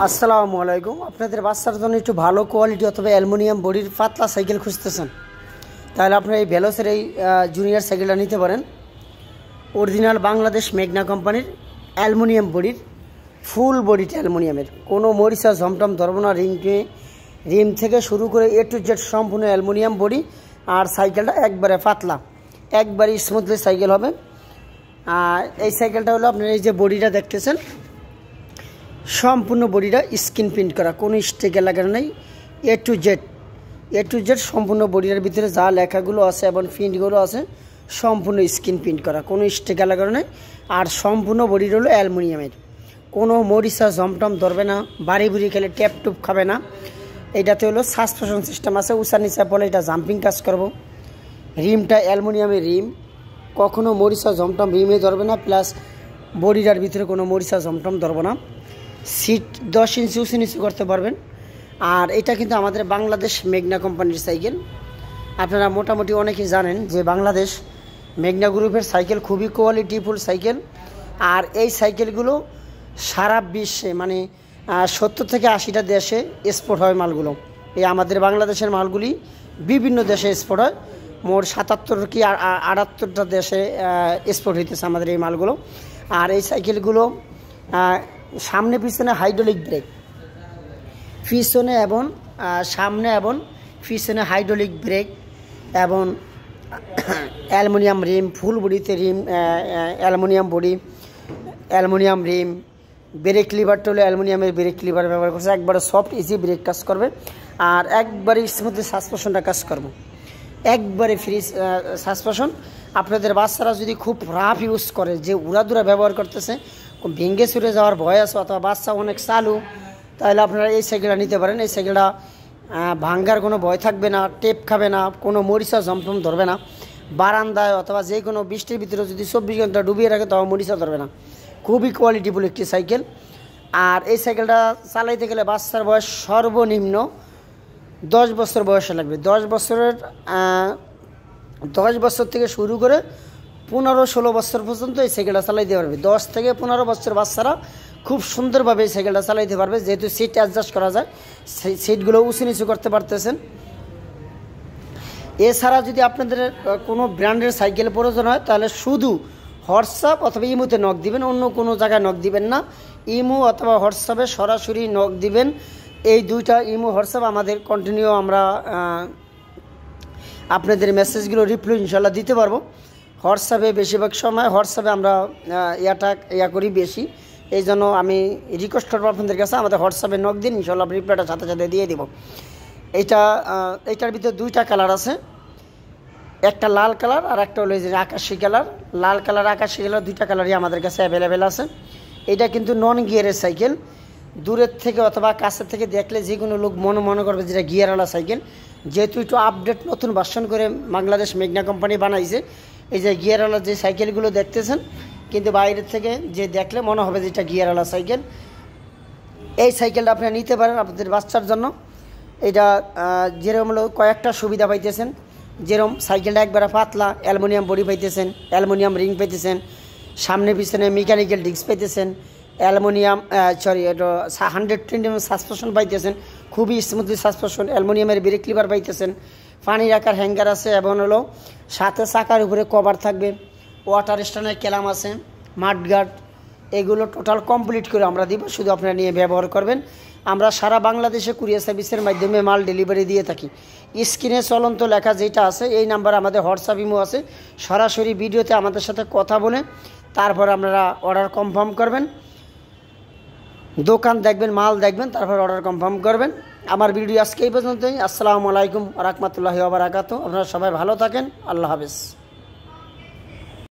আসসালামু আলাইকুম। আপনাদের বাচ্চার জন্য একটু ভালো কোয়ালিটি অথবা অ্যালুমিনিয়াম বডির পাতলা সাইকেল খুঁজতেছেন, তাহলে আপনারা এই ভেলোসের এই জুনিয়র সাইকেলটা নিতে পারেন। অরিজিনাল বাংলাদেশ মেঘনা কোম্পানির অ্যালুমিনিয়াম বডির, ফুল বডিটা অ্যালুমিনিয়ামের, কোনো মরিচা ঝমটম ধরবো না। রিম থেকে শুরু করে এ টু জেড সম্পূর্ণ অ্যালুমিনিয়াম বডি। আর সাইকেলটা একবারে পাতলা, একবারে স্মুথলি সাইকেল হবে। আর এই সাইকেলটা হলো আপনার এই যে বডিটা দেখতেছেন, সম্পূর্ণ বডিটা স্ক্রিন প্রিন্ট করা, কোনো স্টিকার লাগানো নেই। এ টু জেড সম্পূর্ণ বডিটার ভিতরে যা লেখাগুলো আছে এবং প্রিন্টগুলো আছে সম্পূর্ণ স্ক্রিন প্রিন্ট করা, কোনো স্টিকার লাগানো নেই। আর সম্পূর্ণ বডিটা হলো অ্যালুমিনিয়ামের, কোনো মরিচা জমটম ধরবে না, বাড়ি বুড়ি খেলে ট্যাপ টুপ খাবে না। এটাতে হলো সাসপেনশন সিস্টেম আছে, উঁচা নিচা বলে এটা জাম্পিং কাজ করবো। রিমটা অ্যালুমিনিয়ামের রিম, কখনো মরিচা জমটম রিমে ধরবে না, প্লাস বডিটার ভিতরে কোনো মরিচা জমটম ধরবো না। সিট 10 ইঞ্চি উঁচু নিচু করতে পারবেন। আর এটা কিন্তু আমাদের বাংলাদেশ মেঘনা কোম্পানির সাইকেল। আপনারা মোটামুটি অনেকেই জানেন যে বাংলাদেশ মেঘনা গ্রুপের সাইকেল খুবই কোয়ালিটিফুল সাইকেল। আর এই সাইকেলগুলো সারা বিশ্বে মানে 70 থেকে 80টা দেশে এক্সপোর্ট হয় মালগুলো। এই আমাদের বাংলাদেশের মালগুলি বিভিন্ন দেশে এক্সপোর্ট হয়, মোট 77 কি 78টা দেশে এক্সপোর্ট হইতেছে আমাদের এই মালগুলো। আর এই সাইকেলগুলো সামনে পিছনে হাইড্রোলিক ব্রেক, পিছনে এবং সামনে এবং পিছনে হাইড্রোলিক ব্রেক এবং অ্যালুমিনিয়াম রিম, ফুল বডিতে rim, aluminium body, aluminium rim. Brake লিভারটা হলো অ্যালুমিনিয়ামের ব্রেক লিভার ব্যবহার করছে, একবারে সফট ইজি ব্রেক কাজ করবে। আর একবারে স্মুথলি সাসপেনশনটা কাজ করবো, একবারে ফ্রি সাসপেনশন। আপনাদের বাচ্চারা যদি খুব রাফ ইউজ করে, যে উড়াদুরা ব্যবহার করতেছে, ভেঙে ছুটে যাওয়ার ভয় আছে অথবা বাচ্চা অনেক চালু, তাহলে আপনারা এই সাইকেলটা নিতে পারেন। এই সাইকেলটা ভাঙ্গার কোনো ভয় থাকবে না, টেপ খাবে না, কোনো মরিচা জমটম ধরবে না। বারান্দায় অথবা যে কোনো বৃষ্টির ভিতরে যদি 24 ঘন্টা ডুবিয়ে রাখে তাও মরিচা ধরবে না। খুবই কোয়ালিটিফুল একটি সাইকেল। আর এই সাইকেলটা চালাইতে গেলে বাচ্চার বয়স সর্বনিম্ন 10 বছর বয়সে লাগবে। 10 বছর থেকে শুরু করে 15-16 বছর পর্যন্ত এই সাইকেলটা চালাইতে পারবে। 10 থেকে 15 বছর বাচ্চারা খুব সুন্দরভাবে এই সাইকেলটা চালাইতে পারবে, যেহেতু সিট অ্যাডজাস্ট করা যায়, সিটগুলো উঁচু নিচু করতে পারতেছেন। এছাড়া যদি আপনাদের কোনো ব্র্যান্ডের সাইকেল প্রয়োজন হয়, তাহলে শুধু হোয়াটসঅ্যাপ অথবা ইমোতে নক দিবেন, অন্য কোনো জায়গায় নক দিবেন না। ইমো অথবা হোয়াটসঅ্যাপে সরাসরি নক দিবেন। এই দুইটা ইমো হোয়াটসঅ্যাপ আমাদের কন্টিনিউ আমরা আপনাদের মেসেজগুলো রিপ্লাই ইনশাল্লাহ দিতে পারবো। হোয়াটসঅ্যাপে বেশিরভাগ সময় হোয়াটসঅ্যাপে আমরা ইয়া করি বেশি, এই জন্য আমি রিকোয়েস্ট করবো আপনাদের কাছে আমাদের হোয়াটসঅ্যাপে নক দিন, ইনশাল্লাহ রিপ্লাইটা সাথে সাথে দিয়ে দিব। এইটার ভিতরে দুইটা কালার আছে, একটা লাল কালার আর একটা হলো যে আকাশি কালার। লাল কালার আকাশি কালার দুইটা কালারই আমাদের কাছে অ্যাভেলেবেল আছে। এটা কিন্তু নন গিয়ারের সাইকেল। দূরের থেকে অথবা কাছের থেকে দেখলে যে কোনো লোক মনে করবে যেটা গিয়ারওয়ালা সাইকেল, যেহেতু একটু আপডেট নতুন ভার্সন করে বাংলাদেশ মেঘনা কোম্পানি বানাইছে। এই যে গিয়ারওয়ালা যে সাইকেলগুলো দেখতেছেন, কিন্তু বাইরের থেকে যে দেখলে মনে হবে যে এটা গিয়ারওয়ালা সাইকেল। এই সাইকেলটা আপনারা নিতে পারেন আপনাদের বাচ্চার জন্য। এটা যেরকম হলো কয়েকটা সুবিধা পাইতেছেন, যেরকম সাইকেলটা একবারে পাতলা, অ্যালুমিনিয়াম বডি পাইতেছেন, অ্যালুমিনিয়াম রিং পাইতেছেন, সামনে পিছনে মেকানিক্যাল ডিস্ক পাইতেছেন, অ্যালুমিনিয়াম এটা 120 সাসপেনশন পাইতেছেন, খুবই স্মুথলি সাসপেনশন। অ্যালুমিনিয়ামের ব্রেক লিভার পাইতেছেন, পানি রাখার হ্যাঙ্গার আছে এবং হলো সাথে চাকার উপরে কভার থাকবে, ওয়াটার স্ট্যান্ডের ক্যালাম আছে, মাডগার্ড, এগুলো টোটাল কমপ্লিট করে আমরা দিব, শুধু আপনারা নিয়ে ব্যবহার করবেন। আমরা সারা বাংলাদেশে কুরিয়ার সার্ভিসের মাধ্যমে মাল ডেলিভারি দিয়ে থাকি। স্ক্রিনে চলন্ত লেখা যেটা আছে এই নাম্বার আমাদের হোয়াটসঅ্যাপ ইমো আছে, সরাসরি ভিডিওতে আমাদের সাথে কথা বলে তারপর আপনারা অর্ডার কনফার্ম করবেন। দোকান দেখবেন, মাল দেখবেন, তারপর অর্ডার কনফার্ম করবেন। আমার ভিডিও আজকে এই পর্যন্তই। আসসালামু আলাইকুম ওয়া রাহমাতুল্লাহি ওয়া বারাকাতুহু। আপনারা সবাই ভালো থাকেন। আল্লাহ হাফেজ।